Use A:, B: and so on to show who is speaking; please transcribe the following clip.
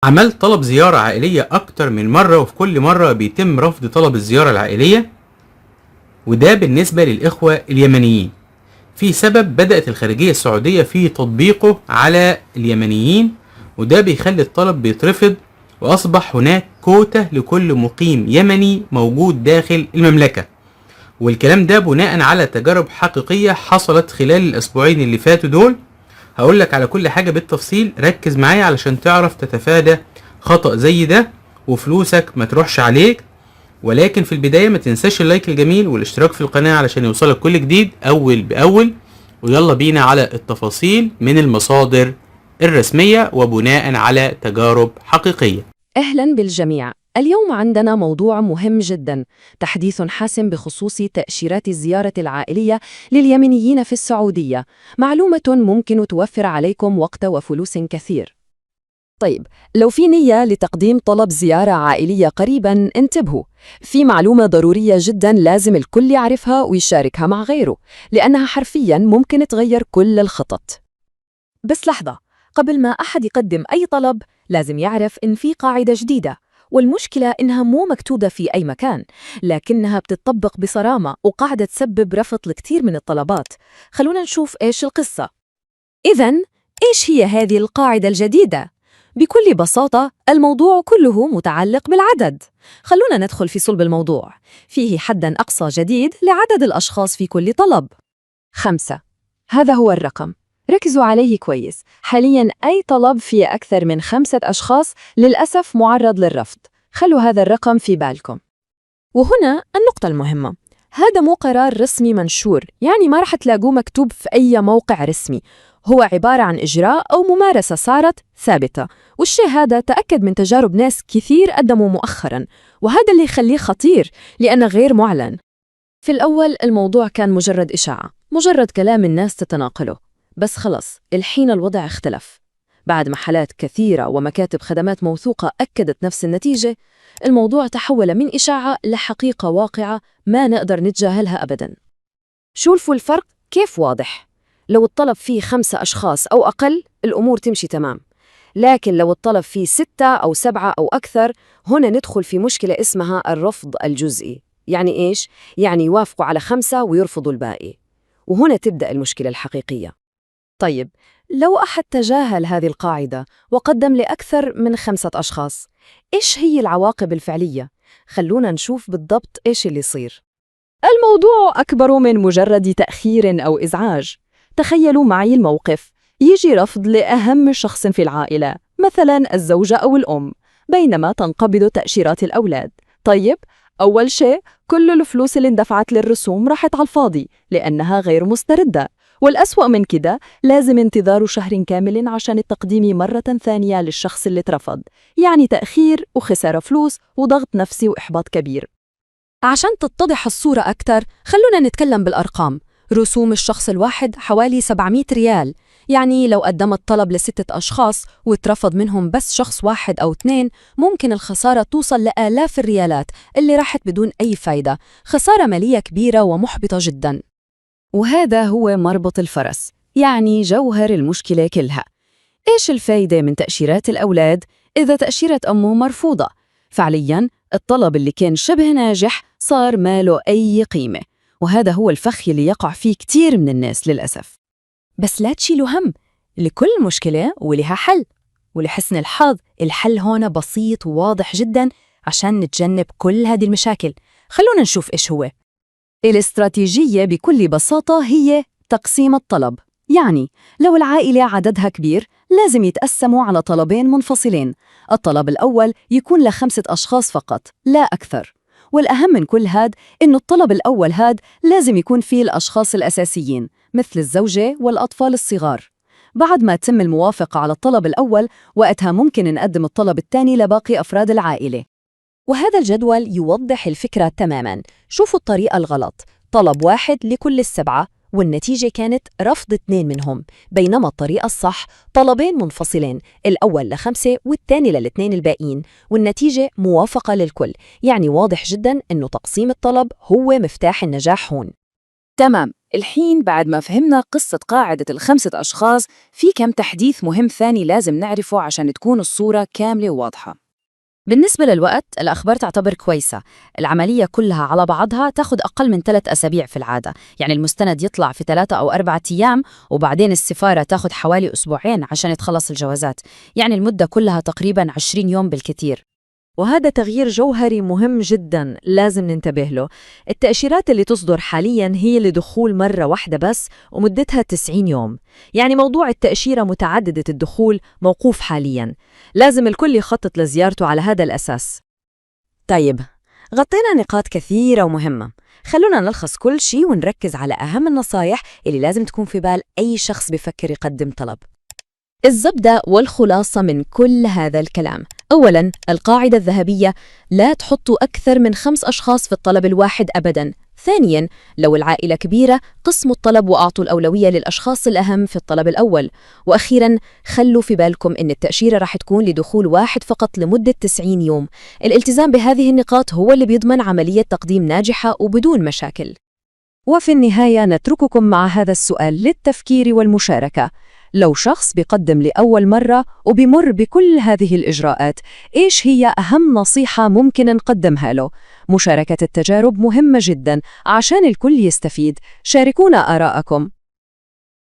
A: عملت طلب زيارة عائلية أكتر من مرة، وفي كل مرة بيتم رفض طلب الزيارة العائلية، وده بالنسبة للإخوة اليمنيين. في سبب بدأت الخارجية السعودية في تطبيقه على اليمنيين، وده بيخلي الطلب بيترفض، وأصبح هناك كوتا لكل مقيم يمني موجود داخل المملكة. والكلام ده بناء على تجارب حقيقية حصلت خلال الأسبوعين اللي فاتوا دول. هقولك على كل حاجة بالتفصيل، ركز معايا علشان تعرف تتفادى خطأ زي ده وفلوسك ما تروحش عليك. ولكن في البداية ما تنساش اللايك الجميل والاشتراك في القناة علشان يوصلك كل جديد أول بأول. ويلا بينا على التفاصيل من المصادر الرسمية وبناء على تجارب حقيقية.
B: أهلاً بالجميع. اليوم عندنا موضوع مهم جداً، تحديث حاسم بخصوص تأشيرات الزيارة العائلية لليمنيين في السعودية. معلومة ممكن توفر عليكم وقت وفلوس كثير. طيب، لو في نية لتقديم طلب زيارة عائلية قريباً، انتبهوا، في معلومة ضرورية جداً لازم الكل يعرفها ويشاركها مع غيره، لأنها حرفياً ممكن تغير كل الخطط. بس لحظة، قبل ما أحد يقدم أي طلب لازم يعرف إن في قاعدة جديدة، والمشكلة إنها مو مكتوبة في أي مكان، لكنها بتطبق بصرامة وقاعدة تسبب رفض لكثير من الطلبات. خلونا نشوف إيش القصة. إذن، إيش هي هذه القاعدة الجديدة؟ بكل بساطة، الموضوع كله متعلق بالعدد. خلونا ندخل في صلب الموضوع. فيه حداً أقصى جديد لعدد الأشخاص في كل طلب. 5. هذا هو الرقم. ركزوا عليه كويس. حالياً أي طلب فيه أكثر من 5 أشخاص للأسف معرض للرفض. خلوا هذا الرقم في بالكم. وهنا النقطة المهمة، هذا مو قرار رسمي منشور، يعني ما رح تلاقوه مكتوب في أي موقع رسمي. هو عبارة عن إجراء أو ممارسة صارت ثابتة، والشيء هذا تأكد من تجارب ناس كثير قدموا مؤخراً، وهذا اللي يخليه خطير لأنه غير معلن. في الأول الموضوع كان مجرد إشاعة، مجرد كلام الناس تتناقله. بس خلص، الحين الوضع اختلف. بعد محلات كثيرة ومكاتب خدمات موثوقة أكدت نفس النتيجة، الموضوع تحول من إشاعة لحقيقة واقعة ما نقدر نتجاهلها أبداً. شوفوا الفرق كيف واضح. لو الطلب فيه 5 أشخاص أو أقل، الأمور تمشي تمام. لكن لو الطلب فيه 6 أو 7 أو أكثر، هنا ندخل في مشكلة اسمها الرفض الجزئي. يعني إيش؟ يعني يوافقوا على 5 ويرفضوا الباقي. وهنا تبدأ المشكلة الحقيقية. طيب، لو أحد تجاهل هذه القاعدة وقدم لأكثر من 5 أشخاص، إيش هي العواقب الفعلية؟ خلونا نشوف بالضبط إيش اللي يصير. الموضوع أكبر من مجرد تأخير أو إزعاج. تخيلوا معي الموقف، يجي رفض لأهم شخص في العائلة، مثلاً الزوجة أو الأم، بينما تنقبض تأشيرات الأولاد. طيب، أول شيء، كل الفلوس اللي اندفعت للرسوم راحت على الفاضي لأنها غير مستردة. والأسوأ من كده، لازم انتظار شهر كامل عشان التقديم مرة ثانية للشخص اللي اترفض، يعني تأخير وخسارة فلوس وضغط نفسي وإحباط كبير. عشان تتضح الصورة أكتر، خلونا نتكلم بالأرقام. رسوم الشخص الواحد حوالي 700 ريال، يعني لو قدمت طلب ل6 أشخاص واترفض منهم بس شخص واحد أو 2، ممكن الخسارة توصل لآلاف الريالات اللي راحت بدون أي فايدة. خسارة مالية كبيرة ومحبطة جداً. وهذا هو مربط الفرس، يعني جوهر المشكلة كلها. إيش الفايدة من تأشيرات الأولاد إذا تأشيرة أمه مرفوضة؟ فعلياً الطلب اللي كان شبه ناجح صار ما له أي قيمة، وهذا هو الفخ اللي يقع فيه كتير من الناس للأسف. بس لا تشيلوا هم، لكل مشكلة ولها حل. ولحسن الحظ الحل هون بسيط وواضح جداً عشان نتجنب كل هذه المشاكل. خلونا نشوف إيش هو. الاستراتيجية بكل بساطة هي تقسيم الطلب. يعني لو العائلة عددها كبير، لازم يتقسموا على طلبين منفصلين. الطلب الأول يكون ل5 أشخاص فقط، لا أكثر. والأهم من كل هاد إنه الطلب الأول هاد لازم يكون فيه الأشخاص الأساسيين مثل الزوجة والأطفال الصغار. بعد ما تتم الموافقة على الطلب الأول، وقتها ممكن نقدم الطلب الثاني لباقي أفراد العائلة. وهذا الجدول يوضح الفكرة تماماً. شوفوا الطريقة الغلط، طلب واحد لكل 7 والنتيجة كانت رفض 2 منهم، بينما الطريقة الصح طلبين منفصلين، الأول ل5 والثاني لل2 الباقين، والنتيجة موافقة للكل. يعني واضح جداً إنه تقسيم الطلب هو مفتاح النجاح هون. تمام،
C: الحين بعد ما فهمنا قصة قاعدة ال5 أشخاص، في كم تحديث مهم ثاني لازم نعرفه عشان تكون الصورة كاملة وواضحة.
D: بالنسبة للوقت، الأخبار تعتبر كويسة. العملية كلها على بعضها تاخد أقل من 3 أسابيع في العادة، يعني المستند يطلع في 3 أو 4 أيام، وبعدين السفارة تاخد حوالي أسبوعين عشان تخلص الجوازات، يعني المدة كلها تقريباً 20 يوم بالكثير.
B: وهذا تغيير جوهري مهم جدا لازم ننتبه له. التأشيرات اللي تصدر حاليا هي لدخول مرة واحدة بس ومدتها 90 يوم، يعني موضوع التأشيرة متعددة الدخول موقوف حاليا. لازم الكل يخطط لزيارته على هذا الأساس.
D: طيب، غطينا نقاط كثيرة ومهمة. خلونا نلخص كل شيء ونركز على أهم النصايح اللي لازم تكون في بال أي شخص بيفكر يقدم طلب.
B: الزبدة والخلاصة من كل هذا الكلام: أولاً، القاعدة الذهبية: لا تحطوا أكثر من 5 أشخاص في الطلب الواحد أبداً. ثانياً، لو العائلة كبيرة قسموا الطلب وأعطوا الأولوية للأشخاص الأهم في الطلب الأول. وأخيراً، خلوا في بالكم إن التأشيرة راح تكون لدخول واحد فقط لمدة 90 يوم. الالتزام بهذه النقاط هو اللي بيضمن عملية تقديم ناجحة وبدون مشاكل.
E: وفي النهاية نترككم مع هذا السؤال للتفكير والمشاركة: لو شخص بيقدم لأول مرة وبيمر بكل هذه الإجراءات، إيش هي أهم نصيحة ممكن نقدمها له؟ مشاركة التجارب مهمة جداً عشان الكل يستفيد. شاركونا آراءكم.